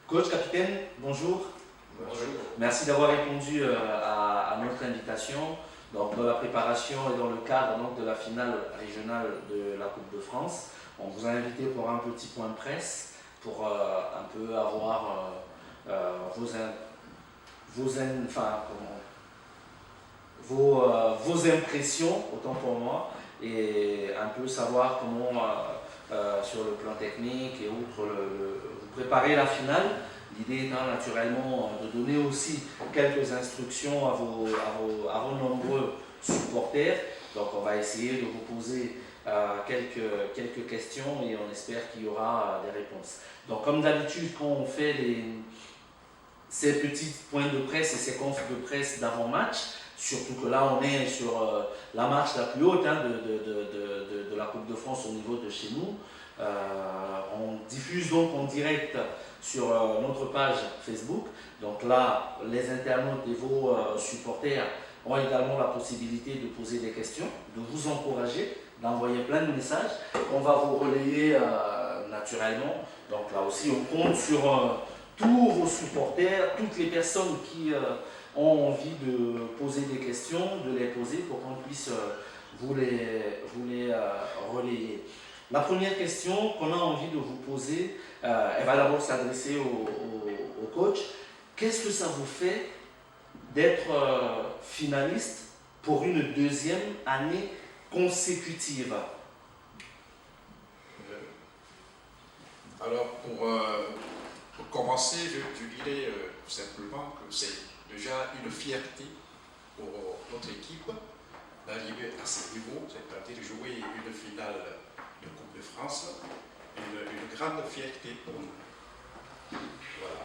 Coach, capitaine, bonjour. Bonjour. Merci d'avoir répondu à notre invitation. Donc, dans la préparation et dans le cadre donc, de la finale régionale de la Coupe de France, on vous a invité pour un petit point de presse pour un peu avoir vos impressions, autant pour moi, et un peu savoir comment, sur le plan technique et outre vous préparez la finale. L'idée étant naturellement de donner aussi quelques instructions à vos nombreux supporters. Donc on va essayer de vous poser quelques questions et on espère qu'il y aura des réponses. Donc comme d'habitude, quand on fait ces petits points de presse et ces confs de presse d'avant-match, surtout que là on est sur la marche la plus haute de la Coupe de France au niveau de chez nous, on diffuse donc en direct sur notre page Facebook. Donc là, les internautes et vos supporters ont également la possibilité de poser des questions, de vous encourager, d'envoyer plein de messages. On va vous relayer naturellement. Donc là aussi, on compte sur tous vos supporters, toutes les personnes qui ont envie de poser des questions, de les poser pour qu'on puisse vous les relayer. La première question qu'on a envie de vous poser, elle va d'abord s'adresser au coach. Qu'est-ce que ça vous fait d'être finaliste pour une deuxième année consécutive? Alors, pour commencer, je dirais simplement que c'est déjà une fierté pour notre équipe d'arriver à ce niveau, c'est-à-dire jouer une finale de Coupe de France, une grande fierté pour nous. Voilà.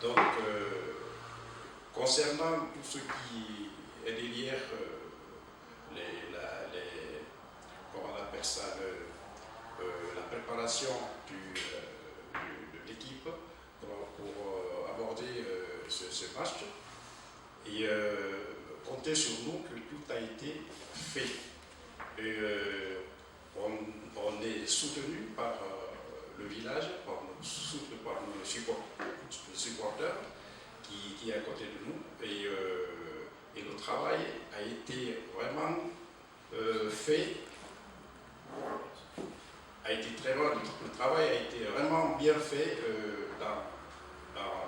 Donc, concernant tout ce qui est derrière comment on appelle ça, la préparation de l'équipe pour aborder ce match, et compter sur nous que tout a été fait. Et, on est soutenu par le village, par nos supporters qui est à côté de nous, et le travail a été vraiment fait, le travail a été vraiment bien fait dans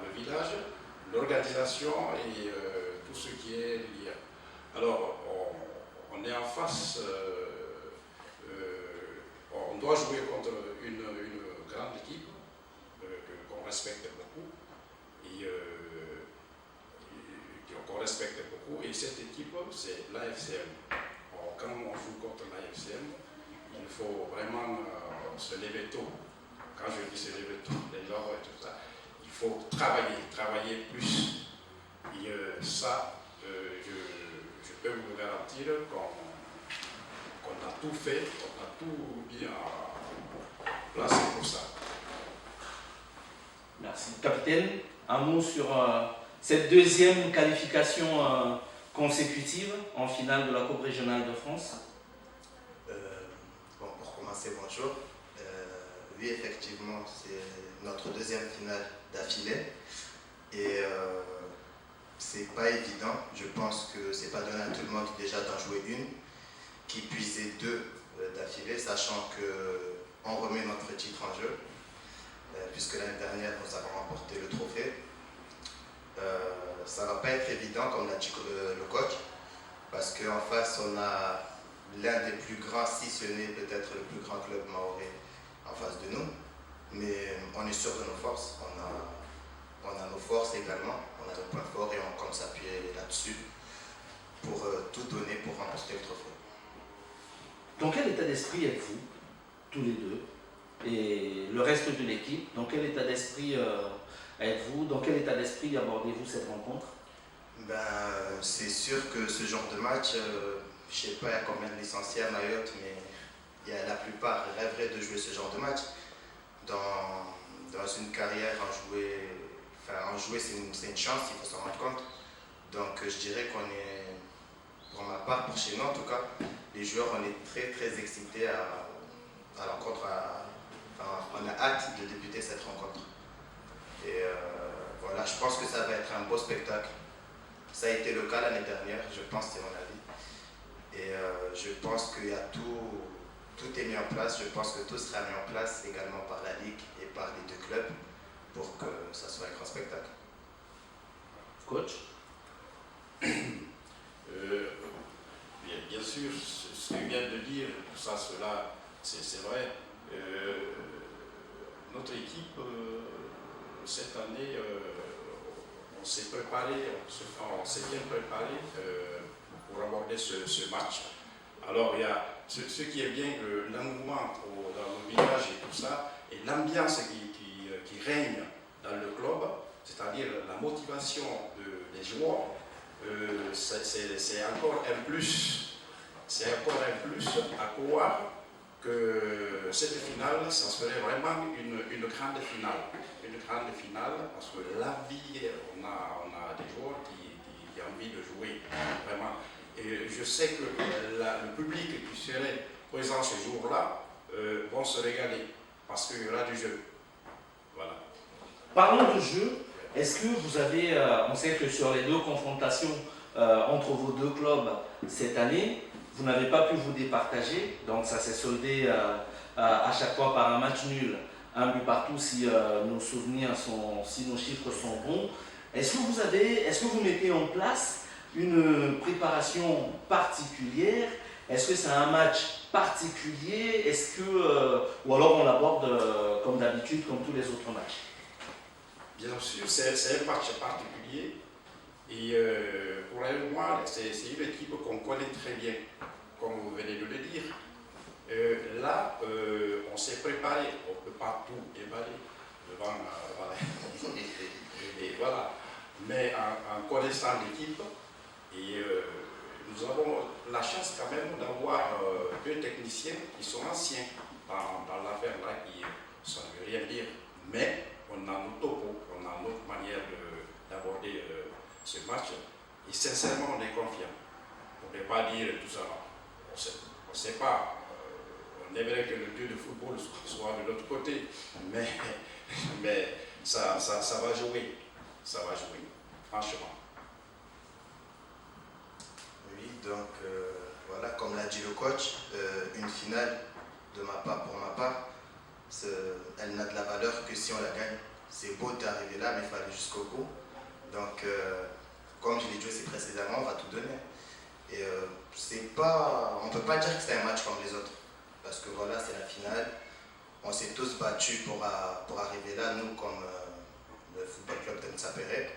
le village, l'organisation et tout ce qui est lié. Alors, on est en face. On doit jouer contre une grande équipe qu'on respecte beaucoup qu'on respecte beaucoup, et cette équipe c'est l'AFCM. Quand on joue contre l'AFCM, il faut vraiment se lever tôt. Quand je dis se lever tôt, les lors et tout ça, il faut travailler plus. Et ça, je peux vous garantir qu'on a tout fait, on a tout bien placé pour ça. Merci. Capitaine, un mot sur cette deuxième qualification consécutive en finale de la Coupe régionale de France. Bon, pour commencer, bonjour. Oui, effectivement, c'est notre deuxième finale d'affilée. Et c'est pas évident. Je pense que c'est pas donné à tout le monde déjà d'en jouer une, qui puisait deux d'affilée, sachant qu'on remet notre titre en jeu, puisque l'année dernière nous avons remporté le trophée. Ça ne va pas être évident, comme l'a dit le coach, parce qu'en face on a l'un des plus grands, si ce n'est peut-être le plus grand club mahorais en face de nous, mais on est sûr de nos forces, on a nos forces également, on a nos points forts et on compte s'appuyer là-dessus pour tout donner pour remporter le trophée. Dans quel état d'esprit êtes-vous, tous les deux, et le reste de l'équipe? Dans quel état d'esprit êtes-vous? Dans quel état d'esprit abordez-vous cette rencontre? C'est sûr que ce genre de match, je ne sais pas il y a combien de licenciés à Mayotte, mais la plupart rêveraient de jouer ce genre de match. Dans une carrière, en jouer c'est une chance, il faut s'en rendre compte. Donc je dirais qu'on est pour ma part, pour chez nous en tout cas, les joueurs, on est très très excités à l'encontre. On a hâte de débuter cette rencontre. Et voilà, je pense que ça va être un beau spectacle. Ça a été le cas l'année dernière, je pense, c'est mon avis. Et je pense qu'il y a tout est mis en place. Je pense que tout sera mis en place également par la Ligue et par les deux clubs pour que ça soit un grand spectacle. Coach? Bien sûr, ce que vient de dire, tout ça, cela, c'est vrai. Notre équipe, cette année, on s'est préparé, on s'est bien préparé pour aborder ce match. Alors, il y a ce qui est bien, l'engouement dans le village et tout ça, et l'ambiance qui règne dans le club, c'est-à-dire la motivation des joueurs, c'est encore un plus. C'est encore un plus à croire que cette finale, ça serait vraiment une grande finale. Une grande finale, parce que la vie, on a des joueurs qui ont envie de jouer, vraiment. Et je sais que le public qui serait présent ce jour-là vont se régaler, parce qu'il y aura du jeu. Voilà. Parlons de jeu. Est-ce que vous avez, on sait que sur les deux confrontations entre vos deux clubs cette année, vous n'avez pas pu vous départager, donc ça s'est soldé à chaque fois par un match nul, un but partout si nos souvenirs si nos chiffres sont bons. Est-ce que vous mettez en place une préparation particulière? Est-ce que c'est un match particulier? Ou alors on l'aborde comme d'habitude, comme tous les autres matchs? Bien sûr, c'est un match particulier. Et pour moi, c'est une équipe qu'on connaît très bien, comme vous venez de le dire. Là, on s'est préparé, on ne peut pas tout déballer devant. Voilà. Et voilà. Mais en connaissant l'équipe, et nous avons la chance quand même d'avoir deux techniciens qui sont anciens dans l'affaire là, ça ne veut rien dire. Mais on a nos topos, on a notre manière d'aborder ce match. Et sincèrement, on est confiant. On ne peut pas dire tout ça. On ne sait pas. On aimerait que le dieu de football soit de l'autre côté. Mais ça va jouer. Ça va jouer, franchement. Oui, donc voilà, comme l'a dit le coach, une finale pour ma part, elle n'a de la valeur que si on la gagne. C'est beau d'arriver là, mais il faut aller jusqu'au bout. Donc, comme je l'ai dit aussi précédemment, on va tout donner. Et on ne peut pas dire que c'est un match comme les autres. Parce que voilà, c'est la finale. On s'est tous battus pour arriver là, nous, comme le football club de Mtsapere.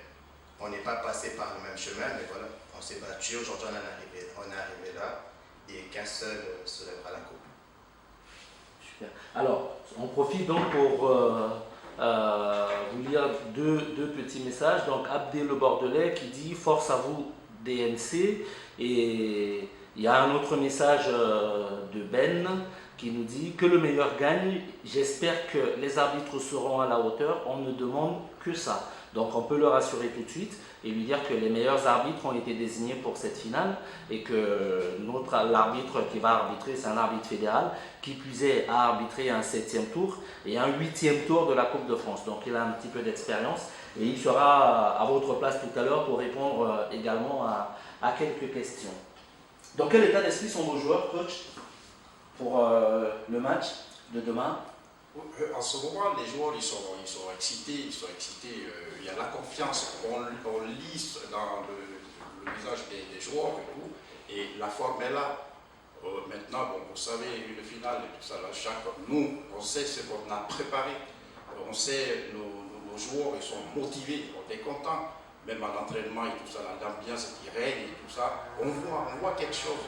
On n'est pas passé par le même chemin, mais voilà, on s'est battus. Aujourd'hui, on est arrivé là. Et qu'un seul se lèvera la coupe. Super. Alors, on profite donc pour vous lire deux petits messages. Donc, Abdel Le Bordelais qui dit « Force à vous, DNC ». Et il y a un autre message de Ben qui nous dit « Que le meilleur gagne. J'espère que les arbitres seront à la hauteur. On ne demande que ça. » Donc, on peut le rassurer tout de suite et lui dire que les meilleurs arbitres ont été désignés pour cette finale et que l'arbitre qui va arbitrer, c'est un arbitre fédéral qui plus est a arbitré un 7e tour et un 8e tour de la Coupe de France. Donc il a un petit peu d'expérience et il sera à votre place tout à l'heure pour répondre également à quelques questions. Dans quel état d'esprit sont vos joueurs, coach, pour le match de demain? En ce moment, les joueurs ils sont excités, il y a la confiance qu'on lit dans le visage des joueurs et tout, et la forme est là. Maintenant, bon, vous savez, une finale et tout ça, nous, on sait ce qu'on a préparé, on sait, nos joueurs ils sont motivés, on est contents, même à l'entraînement et tout ça, l'ambiance qui règne et tout ça, on voit quelque chose,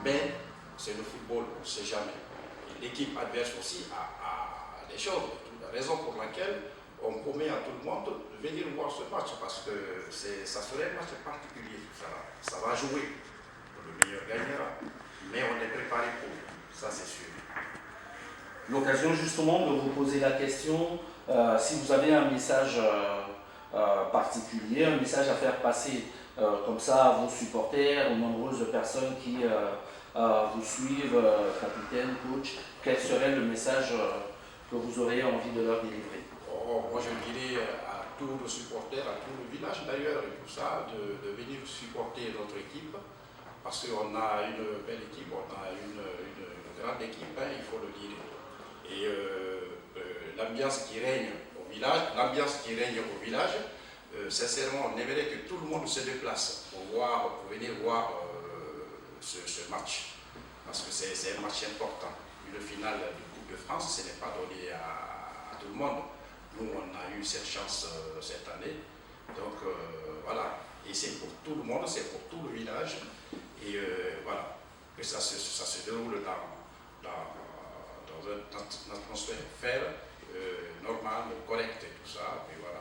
mais c'est le football, on ne sait jamais. L'équipe adverse aussi a des choses, la raison pour laquelle on promet à tout le monde de venir voir ce match, parce que ça serait un match particulier, ça va jouer, le meilleur gagnera, mais on est préparé pour, ça c'est sûr. L'occasion justement de vous poser la question, si vous avez un message particulier, un message à faire passer comme ça à vos supporters, aux nombreuses personnes qui vous suivent, capitaine, coach, quel serait le message que vous auriez envie de leur délivrer? Moi je dirais à tous nos supporters, à tout le village d'ailleurs, et tout ça, de venir supporter notre équipe, parce qu'on a une belle équipe, on a une grande équipe, hein, il faut le dire. Et l'ambiance qui règne au village, sincèrement, on aimerait que tout le monde se déplace pour venir voir ce match, parce que c'est un match important. Une finale de Coupe de France, ce n'est pas donné à tout le monde. Nous, on a eu cette chance cette année. Donc voilà, et c'est pour tout le monde, c'est pour tout le village. Et voilà, que ça se déroule dans une atmosphère normale, correcte et tout ça. Et voilà.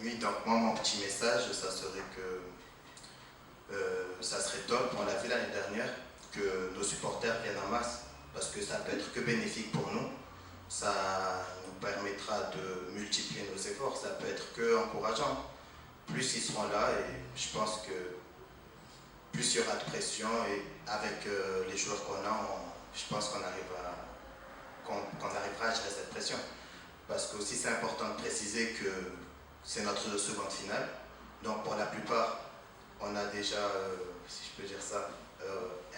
Oui, donc moi, mon petit message, ça serait que ça serait top, on l'a fait l'année dernière, que nos supporters viennent en masse, parce que ça peut être que bénéfique pour nous. Ça nous permettra de multiplier nos efforts, ça peut être que encourageant. Plus ils seront là, et je pense que plus il y aura de pression, et avec les joueurs qu'on a, je pense qu'on arrivera à gérer cette pression. Parce que aussi c'est important de préciser que c'est notre seconde finale, donc pour la plupart, on a déjà, si je peux dire ça,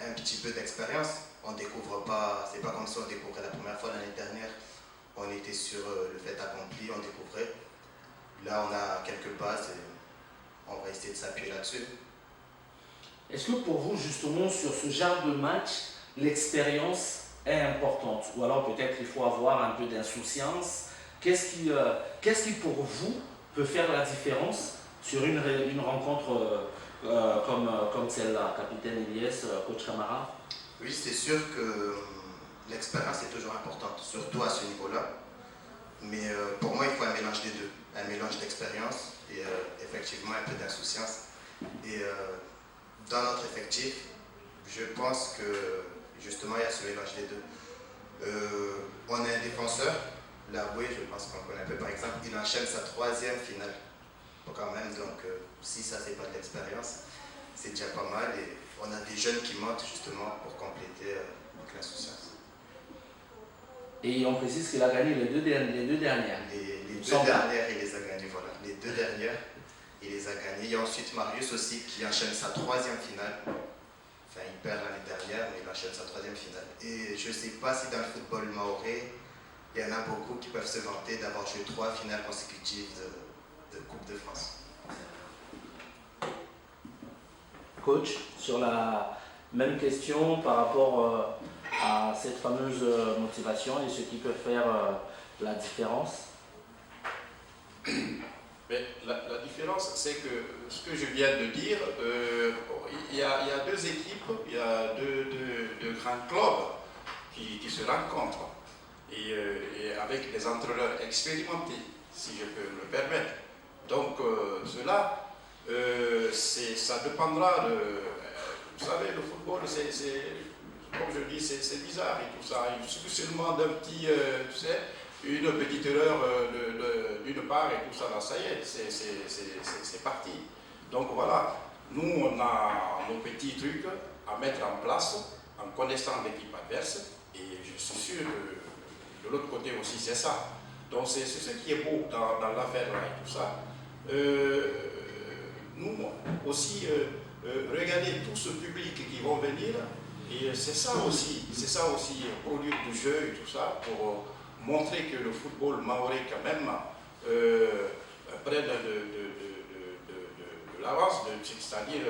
un petit peu d'expérience. On découvre pas, c'est pas comme si on découvrait la première fois l'année dernière. On était sur le fait accompli, on découvrait. Là, on a quelques bases et on va essayer de s'appuyer là-dessus. Est-ce que pour vous, justement, sur ce genre de match, l'expérience est importante? Ou alors peut-être il faut avoir un peu d'insouciance. Qu'est-ce qui pour vous peut faire la différence sur une rencontre comme celle-là, capitaine Eliès, coach Camara? Oui, c'est sûr que l'expérience est toujours importante, surtout à ce niveau-là. Mais pour moi, il faut un mélange des deux. Un mélange d'expérience et effectivement un peu d'insouciance. Et dans notre effectif, je pense que justement, il y a ce mélange des deux. On a un défenseur, Laboué, je pense qu'on connaît un peu par exemple, il enchaîne sa 3e finale. Quand même, donc si ça c'est pas de l'expérience, c'est déjà pas mal. Et on a des jeunes qui montent justement pour compléter l'insouciance. Et on précise qu'il a gagné les deux dernières. Les deux dernières, il les a gagnées, voilà. Les deux dernières, il les a gagnées. Il y a ensuite Marius aussi qui enchaîne sa 3e finale. Enfin, il perd l'année dernière, mais il enchaîne sa 3e finale. Et je ne sais pas si dans le football maoré, il y en a beaucoup qui peuvent se vanter d'avoir joué 3 finales consécutives de Coupe de France. Coach, sur la même question par rapport à cette fameuse motivation et ce qui peut faire la différence? Mais la différence, c'est que ce que je viens de dire, il y a deux équipes, il y a deux grands clubs qui se rencontrent et avec des entraîneurs expérimentés, si je peux me le permettre. Donc cela, ça dépendra de... Vous savez, le football, comme je dis, c'est bizarre et tout ça. Il suffit seulement d'un petit, tu sais, une petite erreur d'une part et tout ça, là, ça y est, c'est parti. Donc voilà, nous on a nos petits trucs à mettre en place en connaissant l'équipe adverse et je suis sûr que de l'autre côté aussi c'est ça. Donc c'est ce qui est beau dans l'affaire là et tout ça. Nous aussi, regardez tout ce public qui vont venir et c'est ça aussi, produire du jeu et tout ça pour montrer que le football maoré quand même prenne de l'avance, c'est-à-dire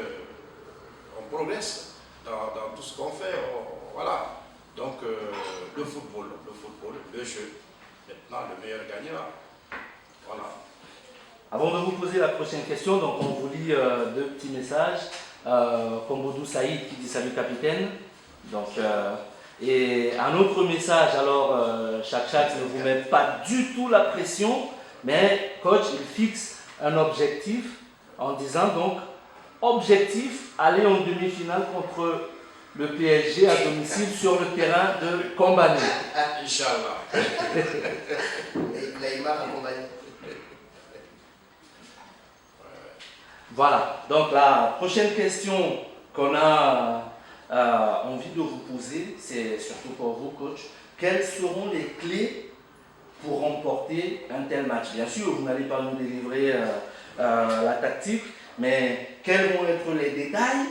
on progresse dans tout ce qu'on fait, voilà. Donc le football, le jeu, maintenant le meilleur gagnera, voilà. Avant de vous poser la prochaine question, donc on vous lit 2 petits messages. Kombodou Saïd qui dit salut capitaine. Donc, et un autre message, alors Chak ne vous met pas du tout la pression, mais coach il fixe un objectif en disant donc objectif aller en demi-finale contre le PSG à domicile sur le terrain de Kombani. Inch'Allah. Neymar à Kombani. Voilà, donc la prochaine question qu'on a envie de vous poser, c'est surtout pour vous, coach. Quelles seront les clés pour remporter un tel match? Bien sûr, vous n'allez pas nous délivrer la tactique, mais quels vont être les détails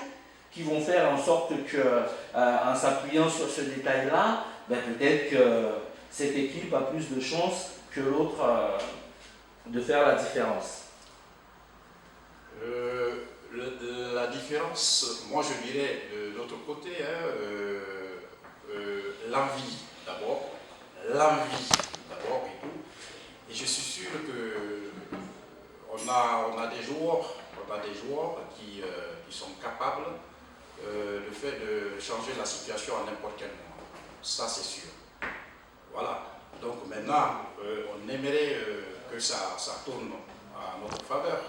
qui vont faire en sorte que, en s'appuyant sur ce détail-là, ben peut-être que cette équipe a plus de chances que l'autre de faire la différence? La différence, moi je dirais de l'autre côté, l'envie d'abord, et tout. Et je suis sûr que on a des joueurs qui sont capables de changer la situation à n'importe quel moment. Ça c'est sûr. Voilà. Donc maintenant, on aimerait que ça tourne à notre faveur.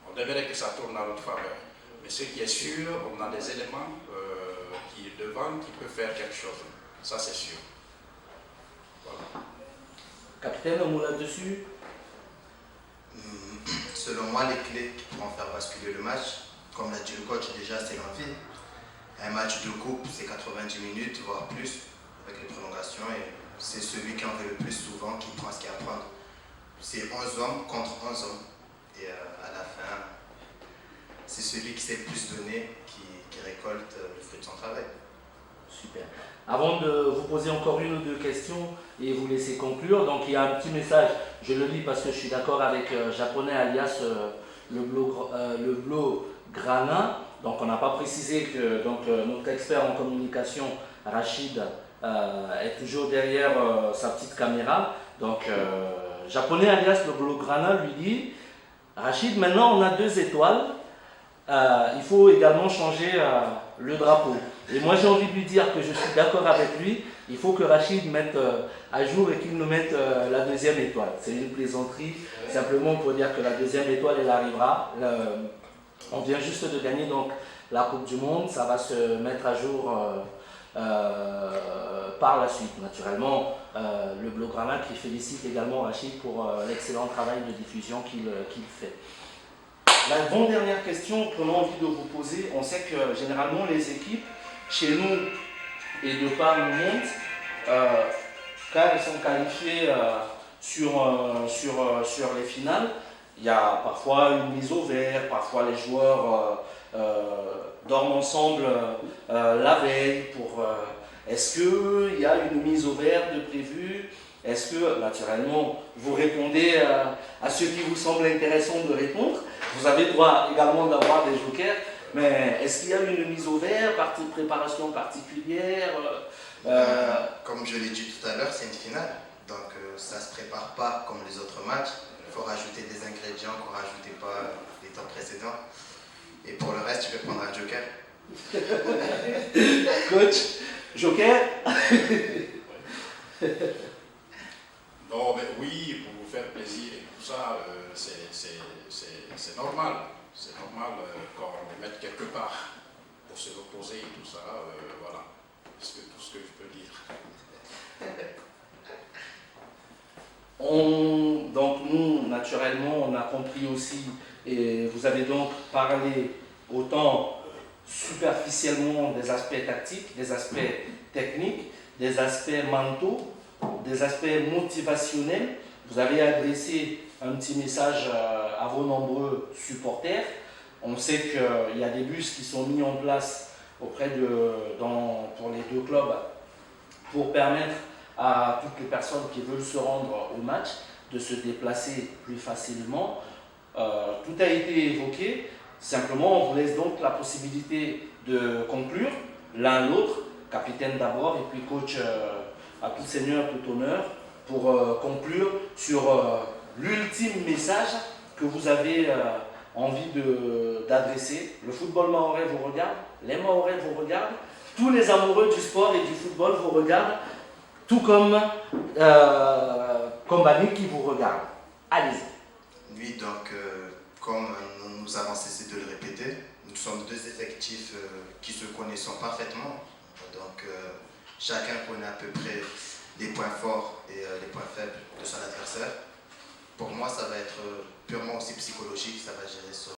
On aimerait que ça tourne à notre faveur. Mais ce qui est sûr, on a des éléments qui devant qui peuvent faire quelque chose. Ça c'est sûr. Voilà. Capitaine, un mot là-dessus? Selon moi, les clés qui pourront faire basculer le match, comme l'a dit le coach déjà, c'est l'envie. Un match de coupe, c'est 90 minutes, voire plus, avec les prolongations. Et c'est celui qui en veut le plus souvent qui prend ce qu'il y a à prendre. C'est 11 hommes contre 11 hommes. Et à la fin, c'est celui qui s'est le plus donné qui récolte le fruit de son travail. Super. Avant de vous poser encore une ou deux questions et vous laisser conclure, donc il y a un petit message, je le lis parce que je suis d'accord avec Japonais alias le Blaugrana. Donc on n'a pas précisé que notre expert en communication, Rachid, est toujours derrière sa petite caméra. Donc Japonais alias le Blaugrana lui dit: Rachid, maintenant on a 2 étoiles, il faut également changer le drapeau. Et moi j'ai envie de lui dire que je suis d'accord avec lui, il faut que Rachid mette à jour et qu'il nous mette la 2e étoile. C'est une plaisanterie, simplement pour dire que la 2e étoile elle arrivera. On vient juste de gagner donc la Coupe du Monde, ça va se mettre à jour par la suite. Naturellement, le Blaugrana qui félicite également Rachid pour l'excellent travail de diffusion qu'il fait. La dernière question qu'on a envie de vous poser, on sait que généralement les équipes, chez nous et de par le monde, quand elles sont qualifiées sur les finales, il y a parfois une mise au vert, parfois les joueurs dorment ensemble la veille. Est-ce qu'il y a une mise au vert de prévue? Est-ce que, naturellement, vous répondez à ce qui vous semble intéressant de répondre? Vous avez droit également d'avoir des jokers, mais est-ce qu'il y a une mise au vert, préparation particulière? Comme je l'ai dit tout à l'heure, c'est une finale, donc ça ne se prépare pas comme les autres matchs. Il faut rajouter des ingrédients qu'on ne rajoutait pas les temps précédents. Et pour le reste, tu peux prendre un joker. Coach, joker? Non, mais oui, pour vous faire plaisir et tout ça, c'est normal. C'est normal quand on les mette quelque part pour se reposer et tout ça. Voilà, c'est tout ce que je peux dire. Donc nous, naturellement, on a compris aussi, et vous avez donc parlé autant superficiellement des aspects tactiques, des aspects techniques, des aspects mentaux, des aspects motivationnels. Vous avez adressé un petit message à vos nombreux supporters. On sait qu'il y a des bus qui sont mis en place pour les 2 clubs pour permettre à toutes les personnes qui veulent se rendre au match de se déplacer plus facilement. Tout a été évoqué. Simplement, on vous laisse donc la possibilité de conclure l'un l'autre, capitaine d'abord et puis coach à tout seigneur, tout honneur, pour conclure sur l'ultime message que vous avez envie d'adresser. Le football mahorais vous regarde, les Mahorais vous regardent, tous les amoureux du sport et du football vous regardent, tout comme Kombani qui vous regarde. Allez-y. Oui, donc comme nous avons cessé de le répéter, nous sommes 2 effectifs qui se connaissent parfaitement. Donc chacun connaît à peu près les points forts et les points faibles de son adversaire. Pour moi, ça va être purement aussi psychologique, ça va gérer sur